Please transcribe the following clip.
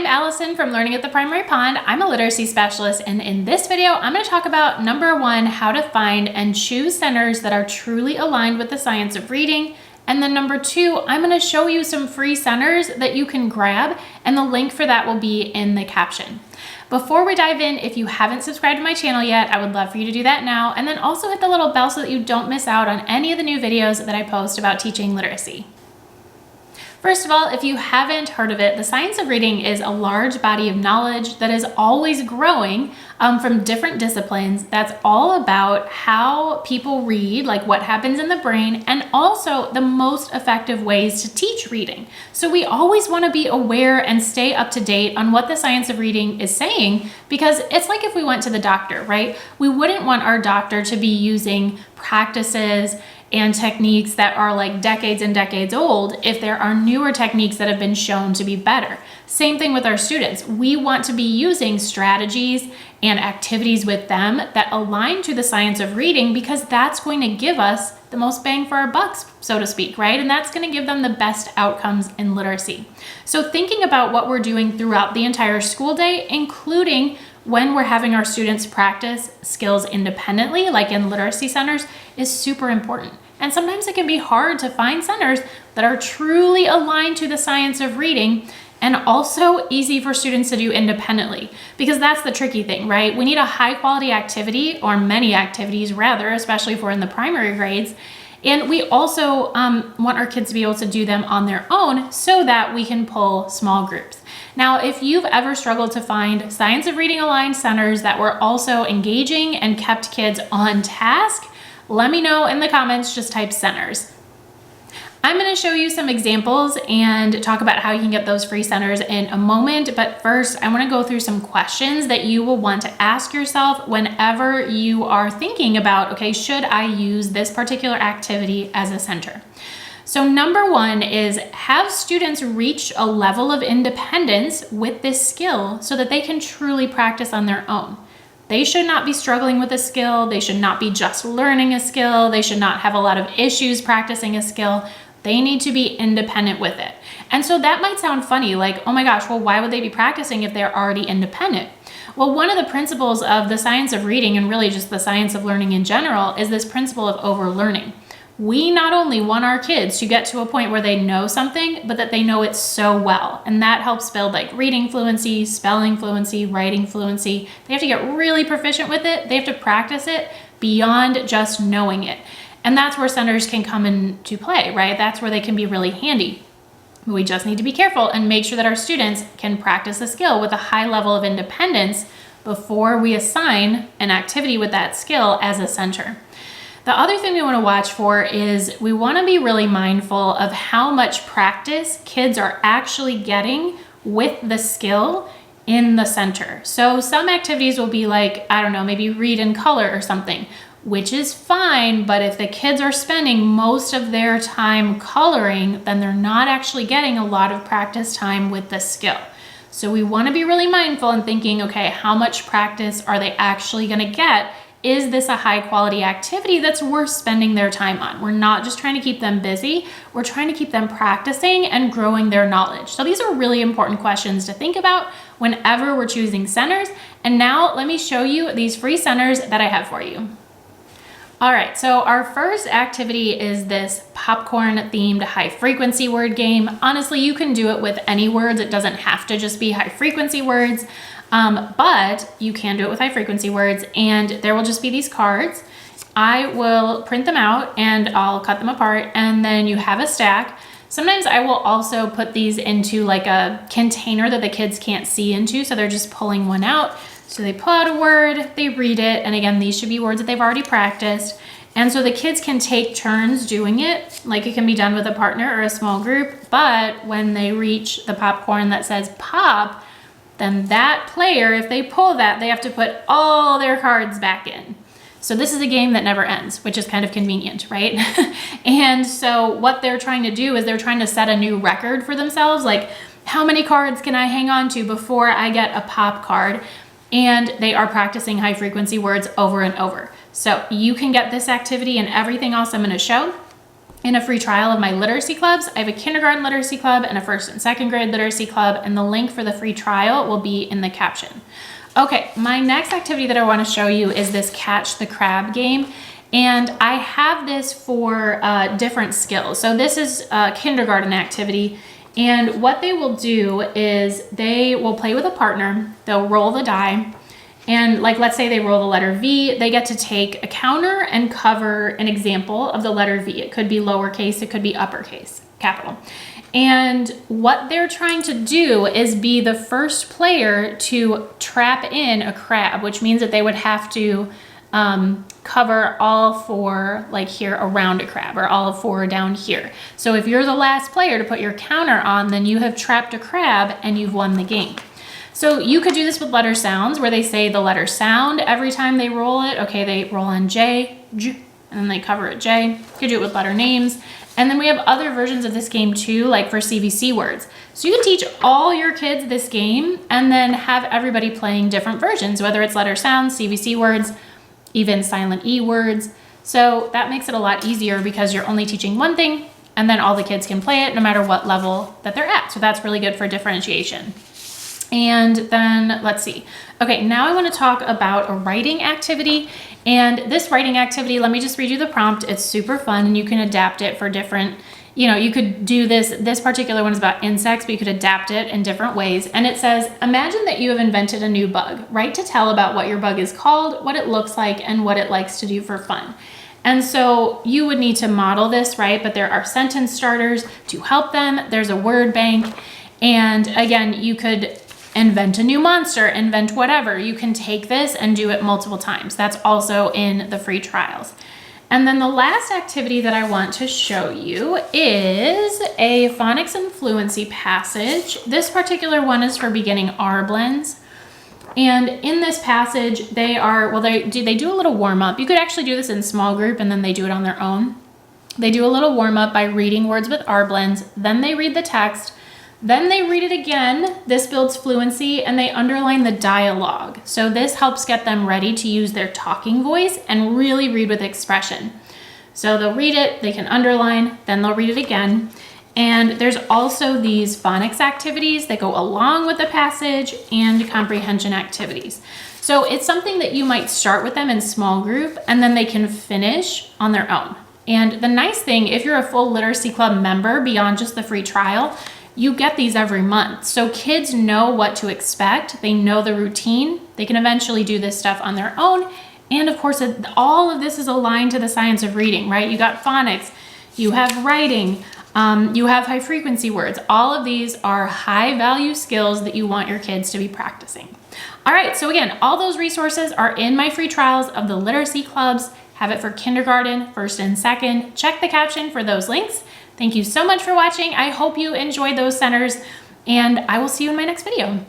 I'm Allison from Learning at the Primary Pond. I'm a literacy specialist, and in this video, I'm going to talk about number one, how to find and choose centers that are truly aligned with the science of reading. And then number two, I'm going to show you some free centers that you can grab, and the link for that will be in the caption. Before we dive in, if you haven't subscribed to my channel yet, I would love for you to do that now, and then also hit the little bell so that you don't miss out on any of the new videos that I post about teaching literacy. First of all, if you haven't heard of it, the science of reading is a large body of knowledge that is always growing from different disciplines. That's all about how people read, like what happens in the brain, and also the most effective ways to teach reading. So we always want to be aware and stay up to date on what the science of reading is saying, because it's like if we went to the doctor, right? We wouldn't want our doctor to be using practices and techniques that are like decades and decades old if there are newer techniques that have been shown to be better. Same thing with our students. We want to be using strategies and activities with them that align to the science of reading, because that's going to give us the most bang for our bucks, so to speak, right? And that's going to give them the best outcomes in literacy. So thinking about what we're doing throughout the entire school day, including when we're having our students practice skills independently, like in literacy centers, is super important. And sometimes it can be hard to find centers that are truly aligned to the science of reading and also easy for students to do independently, because that's the tricky thing, right? We need a high quality activity, or many activities rather, especially if we're in the primary grades. And we also want our kids to be able to do them on their own so that we can pull small groups. Now, if you've ever struggled to find science of reading aligned centers that were also engaging and kept kids on task, let me know in the comments. Just type centers. I'm going to show you some examples and talk about how you can get those free centers in a moment. But first, I want to go through some questions that you will want to ask yourself whenever you are thinking about, okay, should I use this particular activity as a center? So number one is, have students reach a level of independence with this skill so that they can truly practice on their own. They should not be struggling with a skill. They should not be just learning a skill. They should not have a lot of issues practicing a skill. They need to be independent with it. And so that might sound funny, like, oh my gosh, well, why would they be practicing if they're already independent? Well, one of the principles of the science of reading, and really just the science of learning in general, is this principle of overlearning. We not only want our kids to get to a point where they know something, but that they know it so well. And that helps build like reading fluency, spelling fluency, writing fluency. They have to get really proficient with it. They have to practice it beyond just knowing it. And that's where centers can come into play, right? That's where they can be really handy. We just need to be careful and make sure that our students can practice a skill with a high level of independence before we assign an activity with that skill as a center. The other thing we want to watch for is we want to be really mindful of how much practice kids are actually getting with the skill in the center. So some activities will be like, I don't know, maybe read in color or something, which is fine. But if the kids are spending most of their time coloring, then they're not actually getting a lot of practice time with the skill. So we want to be really mindful and thinking, okay, how much practice are they actually going to get? Is this a high quality activity that's worth spending their time on? We're not just trying to keep them busy. We're trying to keep them practicing and growing their knowledge. So these are really important questions to think about whenever we're choosing centers. And now let me show you these free centers that I have for you. All right, so our first activity is this popcorn themed high frequency word game. Honestly, you can do it with any words. It doesn't have to just be high frequency words. But you can do it with high frequency words, and there will just be these cards. I will print them out and I'll cut them apart, and then you have a stack. Sometimes I will also put these into like a container that the kids can't see into, so they're just pulling one out. So they pull out a word, they read it, and again, these should be words that they've already practiced. And so the kids can take turns doing it, like it can be done with a partner or a small group, but when they reach the popcorn that says pop, then that player, if they pull that, they have to put all their cards back in. So this is a game that never ends, which is kind of convenient, right? And so what they're trying to do is they're trying to set a new record for themselves, like how many cards can I hang on to before I get a pop card? And they are practicing high frequency words over and over. So you can get this activity and everything else I'm going to show in a free trial of my literacy clubs. I have a kindergarten literacy club and a first and second grade literacy club, and the link for the free trial will be in the caption. Okay, my next activity that I want to show you is this catch the crab game. And I have this for different skills. So this is a kindergarten activity. And what they will do is they will play with a partner. They'll roll the die. And like, let's say they roll the letter V, they get to take a counter and cover an example of the letter V. It could be lowercase, it could be uppercase, capital. And what they're trying to do is be the first player to trap in a crab, which means that they would have to cover all four, like here around a crab, or all four down here. So if you're the last player to put your counter on, then you have trapped a crab and you've won the game. So you could do this with letter sounds, where they say the letter sound every time they roll it. Okay, they roll on J, J, and then they cover it J. You could do it with letter names. And then we have other versions of this game too, like for CVC words. So you can teach all your kids this game and then have everybody playing different versions, whether it's letter sounds, CVC words, even silent E words. So that makes it a lot easier because you're only teaching one thing and then all the kids can play it no matter what level that they're at. So that's really good for differentiation. And then let's see. Okay, now I want to talk about a writing activity. And this writing activity, let me just read you the prompt. It's super fun and you can adapt it for different, you could do this particular one is about insects, but you could adapt it in different ways. And it says, imagine that you have invented a new bug. Write to tell about what your bug is called, what it looks like, and what it likes to do for fun. And so you would need to model this, right? But there are sentence starters to help them. There's a word bank. And again, you could invent a new monster, invent whatever. You can take this and do it multiple times. That's also in the free trials. And then the last activity that I want to show you is a phonics and fluency passage. This particular one is for beginning R blends. And in this passage, they do a little warm up. You could actually do this in small group and then they do it on their own. They do a little warm up by reading words with R blends. Then they read the text. Then they read it again. This builds fluency and they underline the dialogue. So this helps get them ready to use their talking voice and really read with expression. So they'll read it, they can underline, then they'll read it again. And there's also these phonics activities that go along with the passage and comprehension activities. So it's something that you might start with them in small group and then they can finish on their own. And the nice thing, if you're a full literacy club member beyond just the free trial, you get these every month. So kids know what to expect. They know the routine. They can eventually do this stuff on their own. And of course, all of this is aligned to the science of reading, right? You got phonics, you have writing, you have high frequency words. All of these are high value skills that you want your kids to be practicing. All right, so again, all those resources are in my free trials of the literacy clubs. Have it for kindergarten, first and second. Check the caption for those links. Thank you so much for watching. I hope you enjoyed those centers and I will see you in my next video.